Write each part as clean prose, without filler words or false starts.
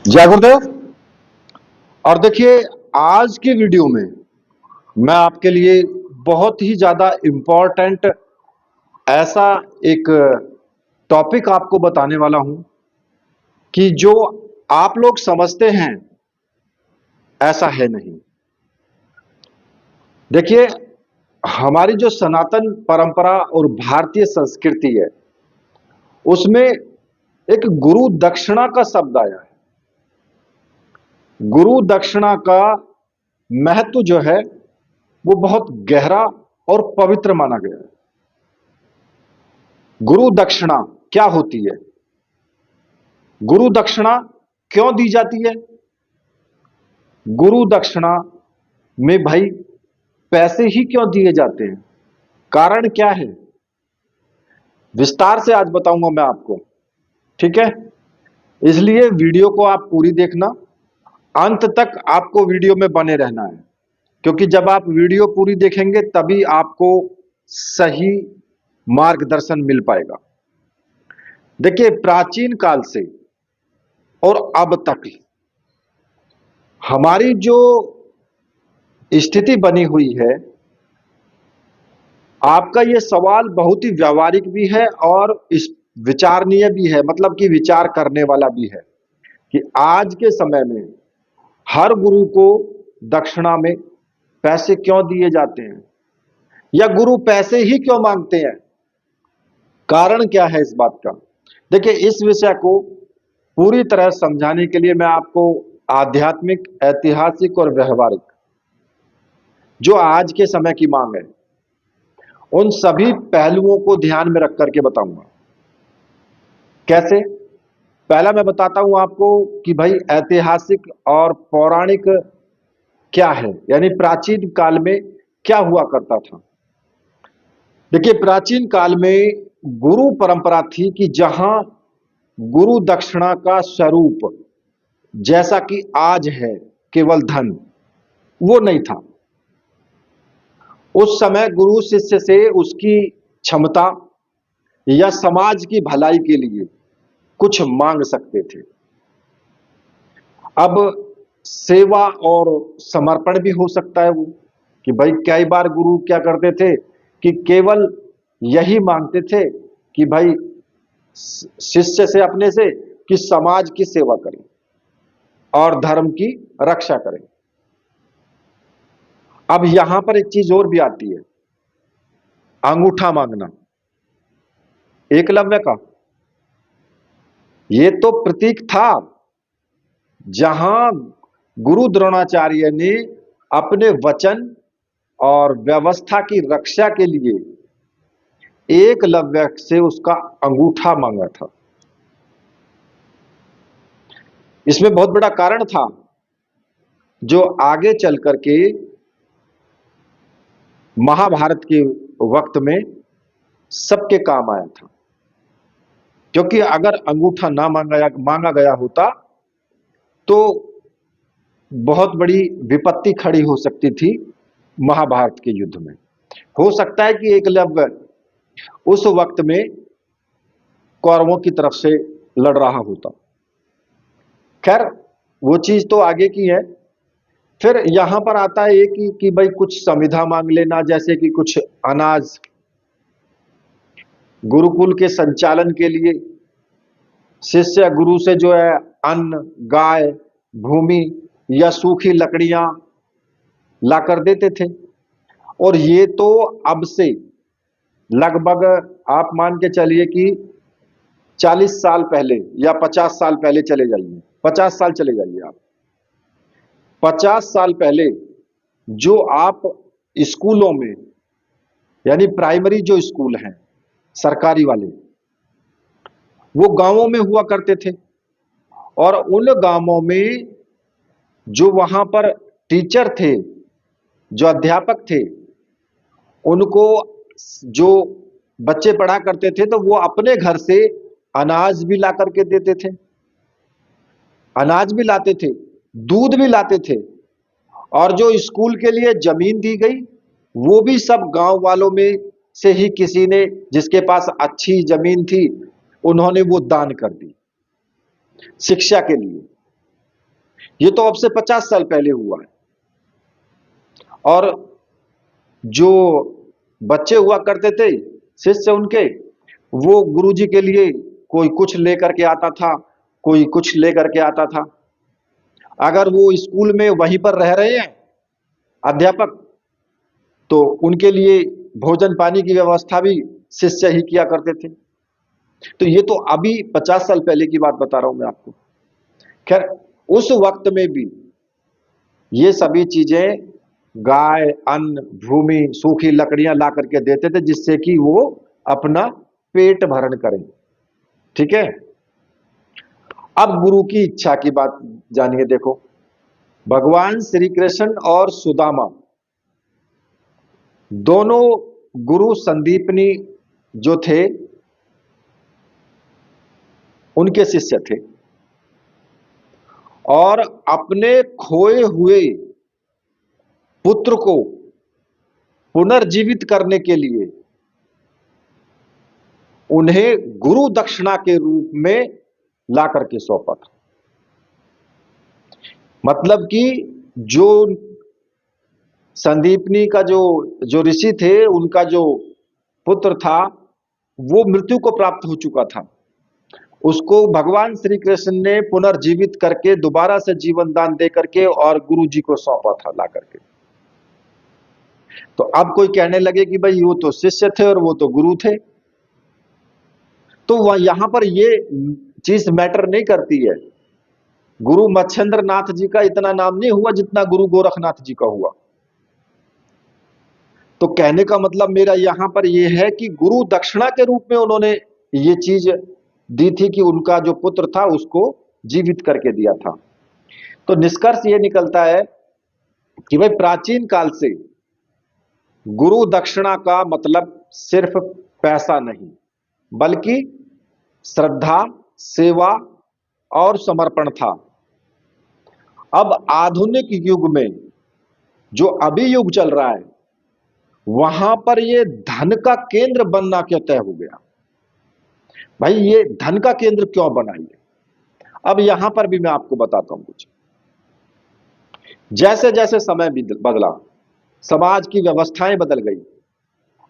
जय गुरुदेव। और देखिए, आज की वीडियो में मैं आपके लिए बहुत ही ज्यादा इम्पोर्टेंट ऐसा एक टॉपिक आपको बताने वाला हूं कि जो आप लोग समझते हैं ऐसा है नहीं। देखिए, हमारी जो सनातन परंपरा और भारतीय संस्कृति है उसमें एक गुरु दक्षिणा का शब्द आया है। गुरु दक्षिणा का महत्व जो है वो बहुत गहरा और पवित्र माना गया है। गुरु दक्षिणा क्या होती है? गुरु दक्षिणा क्यों दी जाती है? गुरु दक्षिणा में भाई पैसे ही क्यों दिए जाते हैं? कारण क्या है? विस्तार से आज बताऊंगा मैं आपको। ठीक है, इसलिए वीडियो को आप पूरी देखना, अंत तक आपको वीडियो में बने रहना है, क्योंकि जब आप वीडियो पूरी देखेंगे तभी आपको सही मार्गदर्शन मिल पाएगा। देखिए, प्राचीन काल से और अब तक हमारी जो स्थिति बनी हुई है, आपका यह सवाल बहुत ही व्यावहारिक भी है और इस विचारणीय भी है, मतलब कि विचार करने वाला भी है कि आज के समय में हर गुरु को दक्षिणा में पैसे क्यों दिए जाते हैं, या गुरु पैसे ही क्यों मांगते हैं? कारण क्या है इस बात का? देखिए, इस विषय को पूरी तरह समझाने के लिए मैं आपको आध्यात्मिक, ऐतिहासिक और व्यवहारिक जो आज के समय की मांग है उन सभी पहलुओं को ध्यान में रख करके बताऊंगा। कैसे? पहला मैं बताता हूं आपको कि भाई ऐतिहासिक और पौराणिक क्या है, यानी प्राचीन काल में क्या हुआ करता था। देखिए, प्राचीन काल में गुरु परंपरा थी कि जहां गुरु दक्षिणा का स्वरूप जैसा कि आज है केवल धन, वो नहीं था। उस समय गुरु शिष्य से उसकी क्षमता या समाज की भलाई के लिए कुछ मांग सकते थे। अब सेवा और समर्पण भी हो सकता है वो, कि भाई कई बार गुरु क्या करते थे कि केवल यही मांगते थे कि भाई शिष्य से, अपने से, कि समाज की सेवा करें और धर्म की रक्षा करें। अब यहां पर एक चीज और भी आती है, अंगूठा मांगना। एकलव्य का ये तो प्रतीक था जहां गुरु द्रोणाचार्य ने अपने वचन और व्यवस्था की रक्षा के लिए एकलव्य से उसका अंगूठा मांगा था। इसमें बहुत बड़ा कारण था जो आगे चल करके महाभारत के वक्त में सबके काम आया था। क्योंकि अगर अंगूठा ना मांगा गया होता तो बहुत बड़ी विपत्ति खड़ी हो सकती थी महाभारत के युद्ध में। हो सकता है कि एकलव्य उस वक्त में कौरवों की तरफ से लड़ रहा होता। खैर, वो चीज तो आगे की है। फिर यहां पर आता है एक कि भाई कुछ संविधा मांग लेना, जैसे कि कुछ अनाज गुरुकुल के संचालन के लिए। शिष्य गुरु से जो है अन्न, गाय, भूमि या सूखी लकड़ियां लाकर देते थे। और ये तो अब से लगभग आप मान के चलिए कि 40 साल पहले या 50 साल पहले चले जाइए, 50 साल चले जाइए आप। 50 साल पहले जो आप स्कूलों में, यानी प्राइमरी जो स्कूल हैं सरकारी वाले, वो गांवों में हुआ करते थे। और उन गांवों में जो वहां पर टीचर थे, जो अध्यापक थे, उनको जो बच्चे पढ़ा करते थे तो वो अपने घर से अनाज भी ला करके देते थे, अनाज भी लाते थे, दूध भी लाते थे। और जो स्कूल के लिए जमीन दी गई वो भी सब गांव वालों में से ही किसी ने, जिसके पास अच्छी जमीन थी, उन्होंने वो दान कर दी शिक्षा के लिए। ये तो अब से 50 साल पहले हुआ है। और जो बच्चे हुआ करते थे शिष्य उनके, वो गुरुजी के लिए कोई कुछ लेकर के आता था, कोई कुछ लेकर के आता था। अगर वो स्कूल में वहीं पर रह रहे हैं अध्यापक, तो उनके लिए भोजन पानी की व्यवस्था भी शिष्य ही किया करते थे। तो ये तो अभी 50 साल पहले की बात बता रहा हूं मैं आपको। खैर, उस वक्त में भी ये सभी चीजें गाय, अन्न, भूमि, सूखी लकड़ियां ला करके देते थे, जिससे कि वो अपना पेट भरण करें। ठीक है। अब गुरु की इच्छा की बात जानिए। देखो, भगवान श्री कृष्ण और सुदामा दोनों गुरु संदीपनी जो थे उनके शिष्य थे, और अपने खोए हुए पुत्र को पुनर्जीवित करने के लिए उन्हें गुरु दक्षिणा के रूप में ला करके सौंपा था। मतलब कि जो संदीपनी का जो जो ऋषि थे, उनका जो पुत्र था वो मृत्यु को प्राप्त हो चुका था। उसको भगवान श्री कृष्ण ने पुनर्जीवित करके दोबारा से जीवन दान दे करके और गुरु जी को सौंपा था ला करके। तो अब कोई कहने लगे कि भाई वो तो शिष्य थे और वो तो गुरु थे, तो वह यहां पर ये चीज मैटर नहीं करती है। गुरु मच्छेंद्र नाथ जी का इतना नाम नहीं हुआ जितना गुरु गोरखनाथ जी का हुआ। तो कहने का मतलब मेरा यहां पर यह है कि गुरु दक्षिणा के रूप में उन्होंने ये चीज दी थी कि उनका जो पुत्र था उसको जीवित करके दिया था। तो निष्कर्ष ये निकलता है कि भाई प्राचीन काल से गुरु दक्षिणा का मतलब सिर्फ पैसा नहीं, बल्कि श्रद्धा, सेवा और समर्पण था। अब आधुनिक युग में जो अभी युग चल रहा है, वहां पर ये धन का केंद्र बनना क्यों तय हो गया? भाई ये धन का केंद्र क्यों बना? ये अब यहां पर भी मैं आपको बताता हूं कुछ। जैसे जैसे समय बदला, समाज की व्यवस्थाएं बदल गई।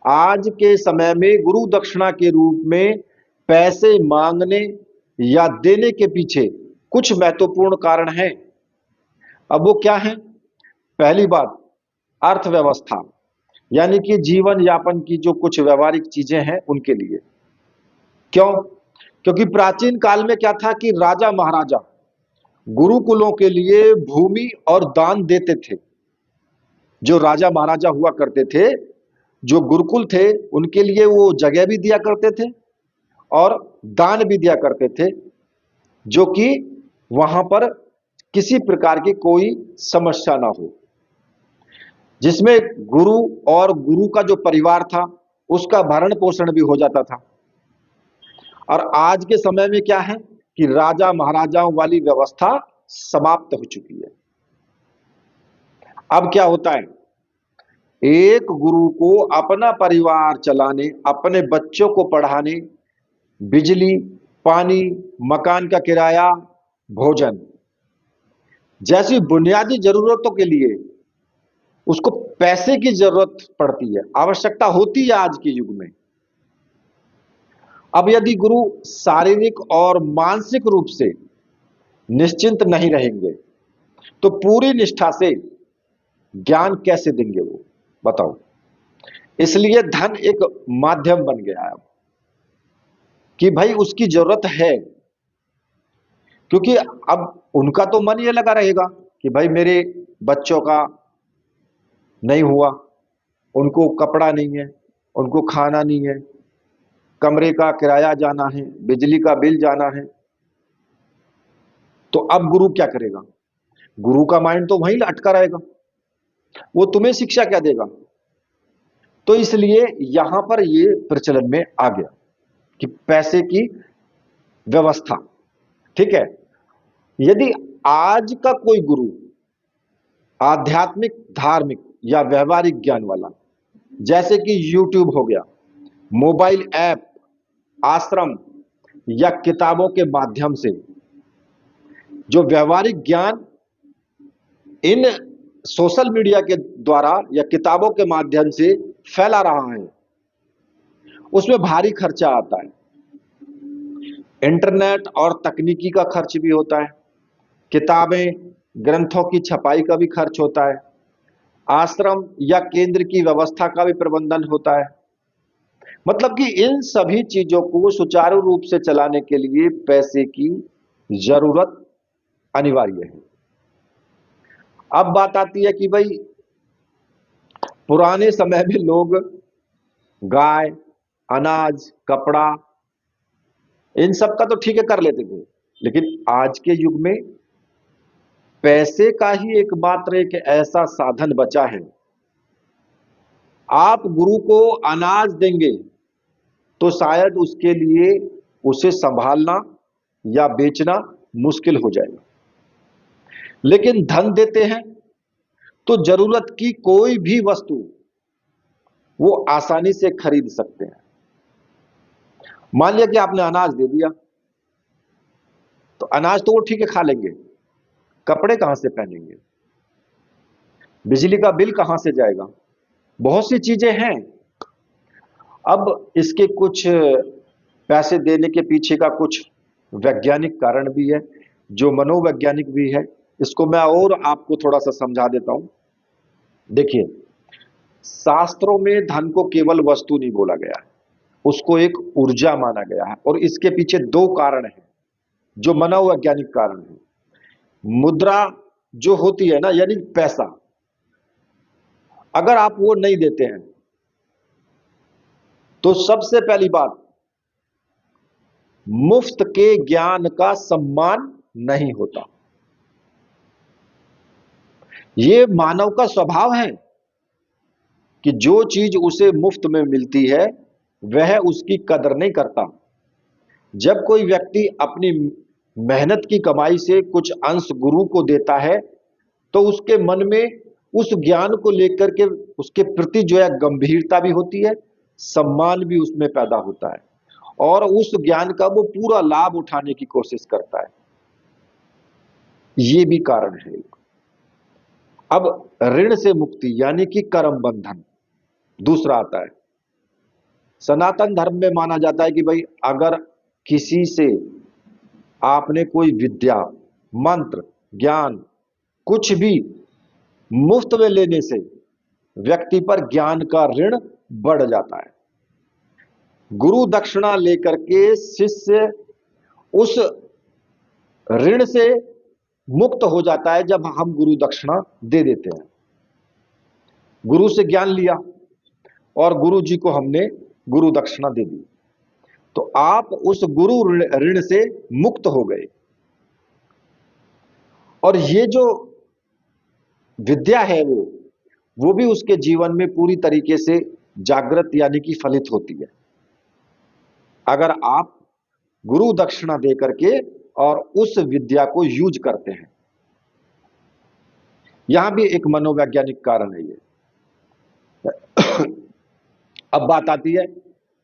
आज के समय में गुरु दक्षिणा के रूप में पैसे मांगने या देने के पीछे कुछ महत्वपूर्ण कारण हैं। अब वो क्या है? पहली बात, अर्थव्यवस्था, यानी कि जीवन यापन की जो कुछ व्यवहारिक चीजें हैं उनके लिए। क्यों? क्योंकि प्राचीन काल में क्या था कि राजा महाराजा गुरुकुलों के लिए भूमि और दान देते थे। जो राजा महाराजा हुआ करते थे, जो गुरुकुल थे, उनके लिए वो जगह भी दिया करते थे और दान भी दिया करते थे, जो कि वहां पर किसी प्रकार की कोई समस्या ना हो, जिसमें गुरु और गुरु का जो परिवार था उसका भरण पोषण भी हो जाता था। और आज के समय में क्या है कि राजा महाराजाओं वाली व्यवस्था समाप्त हो चुकी है। अब क्या होता है? एक गुरु को अपना परिवार चलाने, अपने बच्चों को पढ़ाने, बिजली, पानी, मकान का किराया, भोजन जैसी बुनियादी जरूरतों के लिए उसको पैसे की जरूरत पड़ती है, आवश्यकता होती है आज के युग में। अब यदि गुरु शारीरिक और मानसिक रूप से निश्चिंत नहीं रहेंगे तो पूरी निष्ठा से ज्ञान कैसे देंगे वो? बताओ। इसलिए धन एक माध्यम बन गया है कि भाई उसकी जरूरत है, क्योंकि अब उनका तो मन ये लगा रहेगा कि भाई मेरे बच्चों का नहीं हुआ, उनको कपड़ा नहीं है, उनको खाना नहीं है, कमरे का किराया जाना है, बिजली का बिल जाना है। तो अब गुरु क्या करेगा? गुरु का माइंड तो वहीं अटका रहेगा, वो तुम्हें शिक्षा क्या देगा? तो इसलिए यहां पर ये प्रचलन में आ गया कि पैसे की व्यवस्था। ठीक है। यदि आज का कोई गुरु आध्यात्मिक, धार्मिक या व्यवहारिक ज्ञान वाला, जैसे कि यूट्यूब हो गया, मोबाइल ऐप, आश्रम या किताबों के माध्यम से जो व्यवहारिक ज्ञान इन सोशल मीडिया के द्वारा या किताबों के माध्यम से फैला रहा है, उसमें भारी खर्चा आता है। इंटरनेट और तकनीकी का खर्च भी होता है, किताबें ग्रंथों की छपाई का भी खर्च होता है, आश्रम या केंद्र की व्यवस्था का भी प्रबंधन होता है। मतलब कि इन सभी चीजों को सुचारू रूप से चलाने के लिए पैसे की जरूरत अनिवार्य है। अब बात आती है कि भाई पुराने समय में लोग गाय, अनाज, कपड़ा, इन सब का तो ठीक है कर लेते थे, लेकिन आज के युग में पैसे का ही एकमात्र एक ऐसा साधन बचा है। आप गुरु को अनाज देंगे तो शायद उसके लिए उसे संभालना या बेचना मुश्किल हो जाएगा, लेकिन धन देते हैं तो जरूरत की कोई भी वस्तु वो आसानी से खरीद सकते हैं। मान लिया कि आपने अनाज दे दिया, तो अनाज तो वो ठीक है खा लेंगे, कपड़े कहां से पहनेंगे, बिजली का बिल कहां से जाएगा, बहुत सी चीजें हैं। अब इसके कुछ पैसे देने के पीछे का कुछ वैज्ञानिक कारण भी है, जो मनोवैज्ञानिक भी है। इसको मैं और आपको थोड़ा सा समझा देता हूं। देखिए, शास्त्रों में धन को केवल वस्तु नहीं बोला गया है, उसको एक ऊर्जा माना गया है, और इसके पीछे दो कारण हैं जो मनोवैज्ञानिक कारण है। मुद्रा जो होती है ना, यानी पैसा, अगर आप वो नहीं देते हैं तो सबसे पहली बात, मुफ्त के ज्ञान का सम्मान नहीं होता। ये मानव का स्वभाव है कि जो चीज उसे मुफ्त में मिलती है वह उसकी कदर नहीं करता। जब कोई व्यक्ति अपनी मेहनत की कमाई से कुछ अंश गुरु को देता है तो उसके मन में उस ज्ञान को लेकर के उसके प्रति जो है गंभीरता भी होती है, सम्मान भी उसमें पैदा होता है, और उस ज्ञान का वो पूरा लाभ उठाने की कोशिश करता है। ये भी कारण है। अब ऋण से मुक्ति यानी कि कर्म बंधन दूसरा आता है। सनातन धर्म में माना जाता है कि भाई अगर किसी से आपने कोई विद्या, मंत्र, ज्ञान कुछ भी मुफ्त में लेने से व्यक्ति पर ज्ञान का ऋण बढ़ जाता है। गुरु दक्षिणा लेकर के शिष्य उस ऋण से मुक्त हो जाता है जब हम गुरु दक्षिणा दे देते हैं। गुरु से ज्ञान लिया और गुरु जी को हमने गुरु दक्षिणा दे दी, तो आप उस गुरु ऋण से मुक्त हो गए। और ये जो विद्या है वो भी उसके जीवन में पूरी तरीके से जागृत यानी कि फलित होती है, अगर आप गुरु दक्षिणा दे करके और उस विद्या को यूज करते हैं। यहां भी एक मनोवैज्ञानिक कारण है ये। अब बात आती है,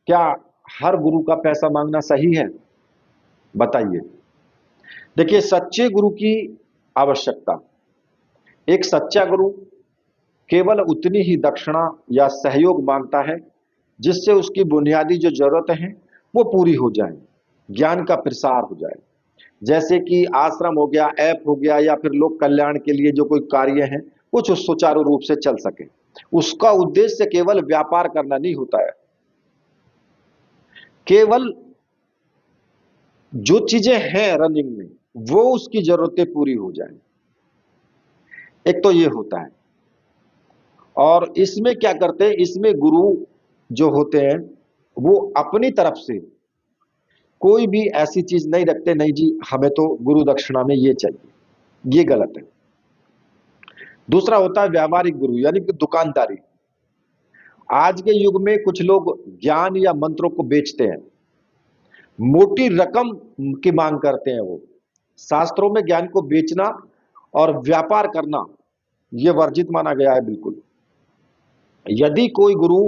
क्या हर गुरु का पैसा मांगना सही है? बताइए। देखिए, सच्चे गुरु की आवश्यकता, एक सच्चा गुरु केवल उतनी ही दक्षिणा या सहयोग मांगता है जिससे उसकी बुनियादी जो जरूरतें हैं वो पूरी हो जाए, ज्ञान का प्रसार हो जाए। जैसे कि आश्रम हो गया, ऐप हो गया, या फिर लोक कल्याण के लिए जो कोई कार्य है वो सुचारू रूप से चल सके। उसका उद्देश्य केवल व्यापार करना नहीं होता है, केवल जो चीजें हैं रनिंग में वो उसकी जरूरतें पूरी हो जाए, एक तो ये होता है। और इसमें क्या करते हैं, इसमें गुरु जो होते हैं वो अपनी तरफ से कोई भी ऐसी चीज नहीं रखते, नहीं जी हमें तो गुरु दक्षिणा में ये चाहिए, ये गलत है। दूसरा होता है व्यावहारिक गुरु यानी कि दुकानदारी। आज के युग में कुछ लोग ज्ञान या मंत्रों को बेचते हैं, मोटी रकम की मांग करते हैं। वो शास्त्रों में ज्ञान को बेचना और व्यापार करना यह वर्जित माना गया है बिल्कुल। यदि कोई गुरु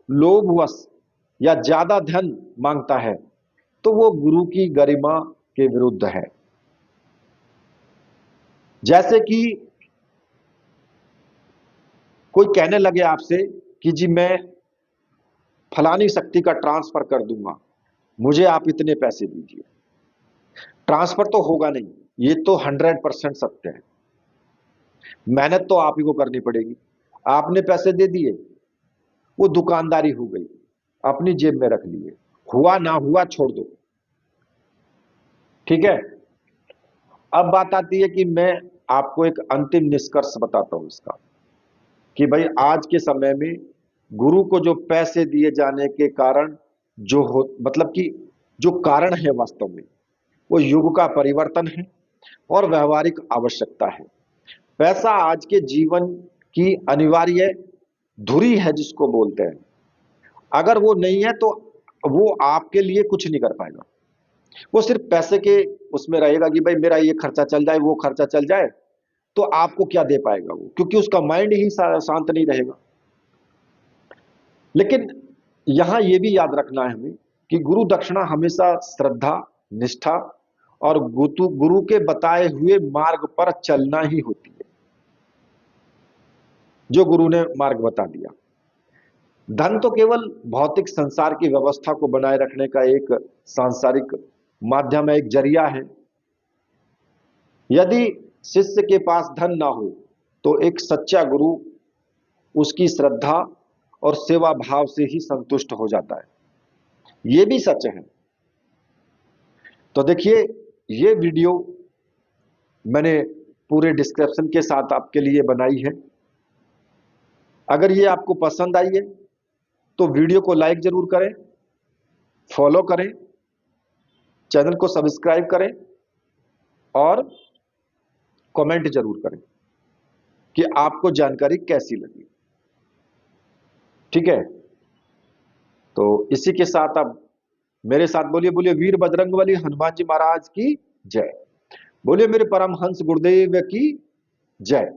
लोभवश या ज्यादा धन मांगता है तो वो गुरु की गरिमा के विरुद्ध है। जैसे कि कोई कहने लगे आपसे कि जी मैं फलानी शक्ति का ट्रांसफर कर दूंगा, मुझे आप इतने पैसे दीजिए, ट्रांसफर तो होगा नहीं, ये तो 100% सत्य है। मेहनत तो आप ही को करनी पड़ेगी। आपने पैसे दे दिए, वो दुकानदारी हो गई, अपनी जेब में रख लिए, हुआ ना हुआ छोड़ दो। ठीक है। अब बात आती है कि मैं आपको एक अंतिम निष्कर्ष बताता हूं इसका, कि भाई आज के समय में गुरु को जो पैसे दिए जाने के कारण जो हो, मतलब कि जो कारण है वास्तव में, वो युग का परिवर्तन है और व्यवहारिक आवश्यकता है। पैसा आज के जीवन की अनिवार्य धुरी है जिसको बोलते हैं। अगर वो नहीं है तो वो आपके लिए कुछ नहीं कर पाएगा। वो सिर्फ पैसे के उसमें रहेगा कि भाई मेरा ये खर्चा चल जाए, वो खर्चा चल जाए, तो आपको क्या दे पाएगा वो, क्योंकि उसका माइंड ही शांत नहीं रहेगा। लेकिन यहां यह भी याद रखना है हमें कि गुरु दक्षिणा हमेशा श्रद्धा, निष्ठा और गुरु के बताए हुए मार्ग पर चलना ही होती है, जो गुरु ने मार्ग बता दिया। धन तो केवल भौतिक संसार की व्यवस्था को बनाए रखने का एक सांसारिक माध्यम है, एक जरिया है। यदि शिष्य के पास धन ना हो तो एक सच्चा गुरु उसकी श्रद्धा और सेवा भाव से ही संतुष्ट हो जाता है, यह भी सच है। तो देखिए, ये वीडियो मैंने पूरे डिस्क्रिप्शन के साथ आपके लिए बनाई है। अगर ये आपको पसंद आई है तो वीडियो को लाइक जरूर करें, फॉलो करें, चैनल को सब्सक्राइब करें और कमेंट जरूर करें कि आपको जानकारी कैसी लगी। ठीक है। तो इसी के साथ अब मेरे साथ बोलिए, बोलिए वीर बजरंगबली हनुमान जी महाराज की जय। बोलिए मेरे परमहंस गुरुदेव की जय।